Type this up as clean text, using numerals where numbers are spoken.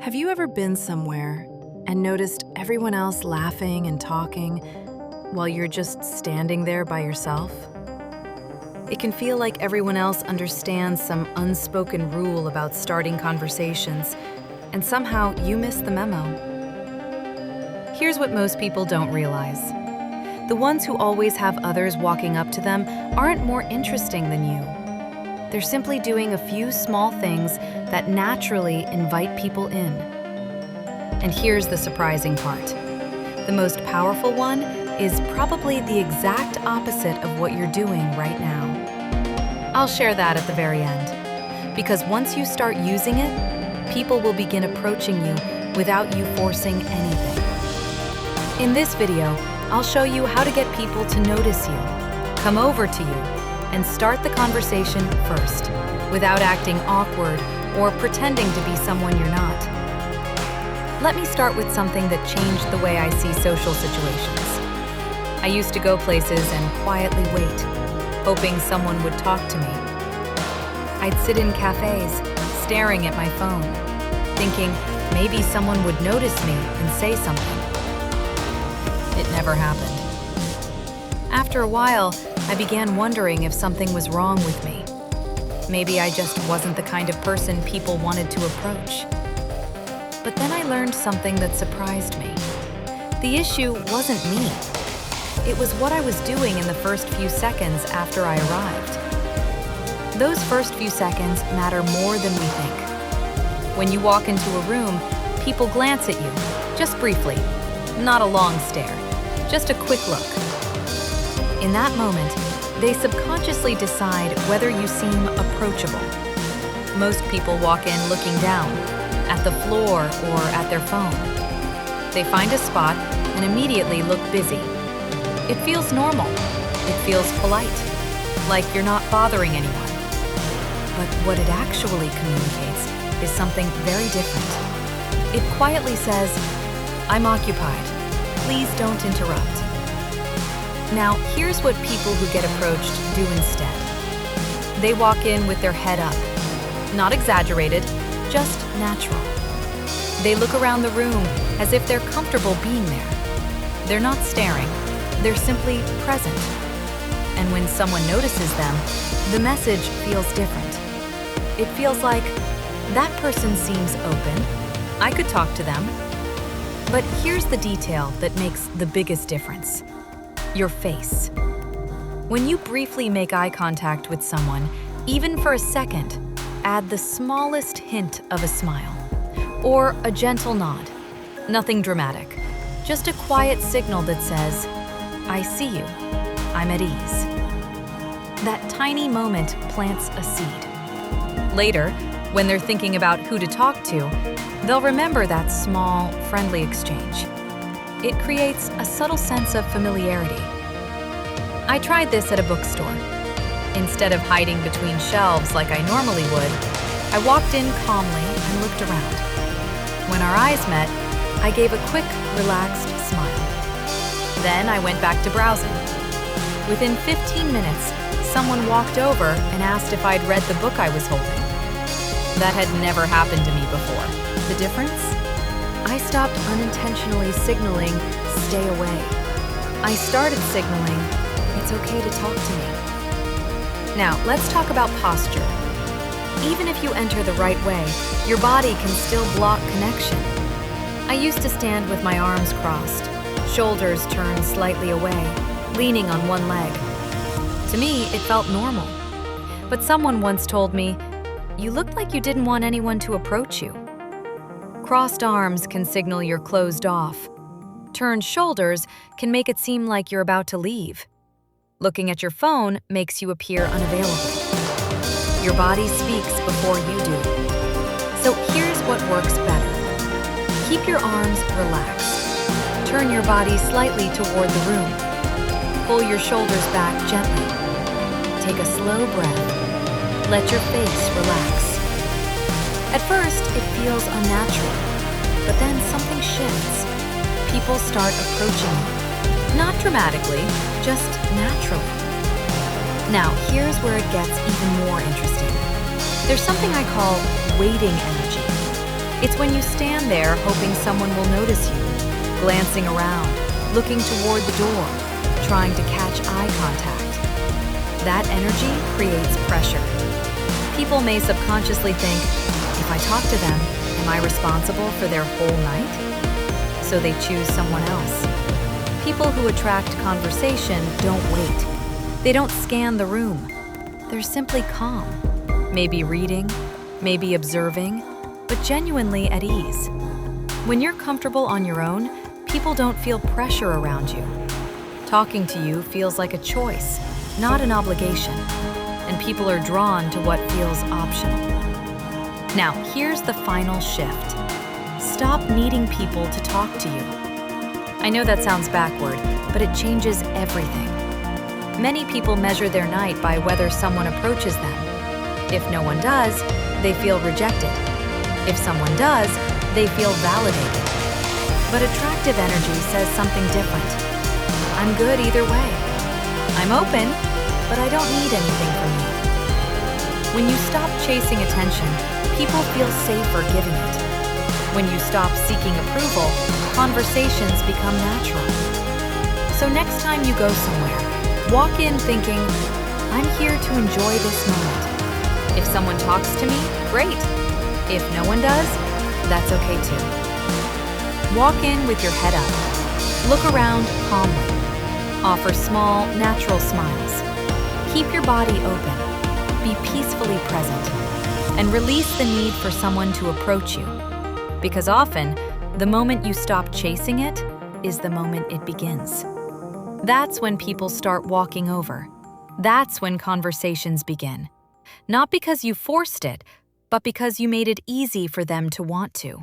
Have you ever been somewhere and noticed everyone else laughing and talking while you're just standing there by yourself? It can feel like everyone else understands some unspoken rule about starting conversations, and somehow you miss the memo. Here's what most people don't realize. The ones who always have others walking up to them aren't more interesting than you. They're simply doing a few small things that naturally invite people in. And here's the surprising part. The most powerful one is probably the exact opposite of what you're doing right now. I'll share that at the very end. Because once you start using it, people will begin approaching you without you forcing anything. In this video, I'll show you how to get people to notice you, come over to you, and start the conversation first, without acting awkward or pretending to be someone you're not. Let me start with something that changed the way I see social situations. I used to go places and quietly wait, hoping someone would talk to me. I'd sit in cafes, staring at my phone, thinking maybe someone would notice me and say something. It never happened. After a while, I began wondering if something was wrong with me. Maybe I just wasn't the kind of person people wanted to approach. But then I learned something that surprised me. The issue wasn't me. It was what I was doing in the first few seconds after I arrived. Those first few seconds matter more than we think. When you walk into a room, people glance at you, just briefly. Not a long stare, just a quick look. In that moment, they subconsciously decide whether you seem approachable. Most people walk in looking down, at the floor or at their phone. They find a spot and immediately look busy. It feels normal. It feels polite, like you're not bothering anyone. But what it actually communicates is something very different. It quietly says, "I'm occupied. Please don't interrupt." Now, here's what people who get approached do instead. They walk in with their head up. Not exaggerated, just natural. They look around the room as if they're comfortable being there. They're not staring, they're simply present. And when someone notices them, the message feels different. It feels like, that person seems open, I could talk to them. But here's the detail that makes the biggest difference. Your face. When you briefly make eye contact with someone, even for a second, add the smallest hint of a smile or a gentle nod. Nothing dramatic, just a quiet signal that says, "I see you, I'm at ease." That tiny moment plants a seed. Later, when they're thinking about who to talk to, they'll remember that small, friendly exchange. It creates a subtle sense of familiarity. I tried this at a bookstore. Instead of hiding between shelves like I normally would, I walked in calmly and looked around. When our eyes met, I gave a quick, relaxed smile. Then I went back to browsing. Within 15 minutes, someone walked over and asked if I'd read the book I was holding. That had never happened to me before. The difference? I stopped unintentionally signaling, "Stay away." I started signaling, "It's okay to talk to me." Now, let's talk about posture. Even if you enter the right way, your body can still block connection. I used to stand with my arms crossed, shoulders turned slightly away, leaning on one leg. To me, it felt normal. But someone once told me, "You looked like you didn't want anyone to approach you." Crossed arms can signal you're closed off. Turned shoulders can make it seem like you're about to leave. Looking at your phone makes you appear unavailable. Your body speaks before you do. So here's what works better. Keep your arms relaxed. Turn your body slightly toward the room. Pull your shoulders back gently. Take a slow breath. Let your face relax. At first, it feels unnatural, but then something shifts. People start approaching you. Not dramatically, just naturally. Now, here's where it gets even more interesting. There's something I call waiting energy. It's when you stand there hoping someone will notice you, glancing around, looking toward the door, trying to catch eye contact. That energy creates pressure. People may subconsciously think, if I talk to them, am I responsible for their whole night? So they choose someone else. People who attract conversation don't wait. They don't scan the room. They're simply calm. Maybe reading, maybe observing, but genuinely at ease. When you're comfortable on your own, people don't feel pressure around you. Talking to you feels like a choice, not an obligation, and people are drawn to what feels optional. Now, here's the final shift. Stop needing people to talk to you. I know that sounds backward, but it changes everything. Many people measure their night by whether someone approaches them. If no one does, they feel rejected. If someone does, they feel validated. But attractive energy says something different. I'm good either way. I'm open, but I don't need anything from you. When you stop chasing attention, people feel safer giving it. When you stop seeking approval, conversations become natural. So next time you go somewhere, walk in thinking, I'm here to enjoy this moment. If someone talks to me, great. If no one does, that's okay too. Walk in with your head up. Look around calmly. Offer small, natural smiles. Keep your body open. Be peacefully present. And release the need for someone to approach you. Because often, the moment you stop chasing it is the moment it begins. That's when people start walking over. That's when conversations begin. Not because you forced it, but because you made it easy for them to want to.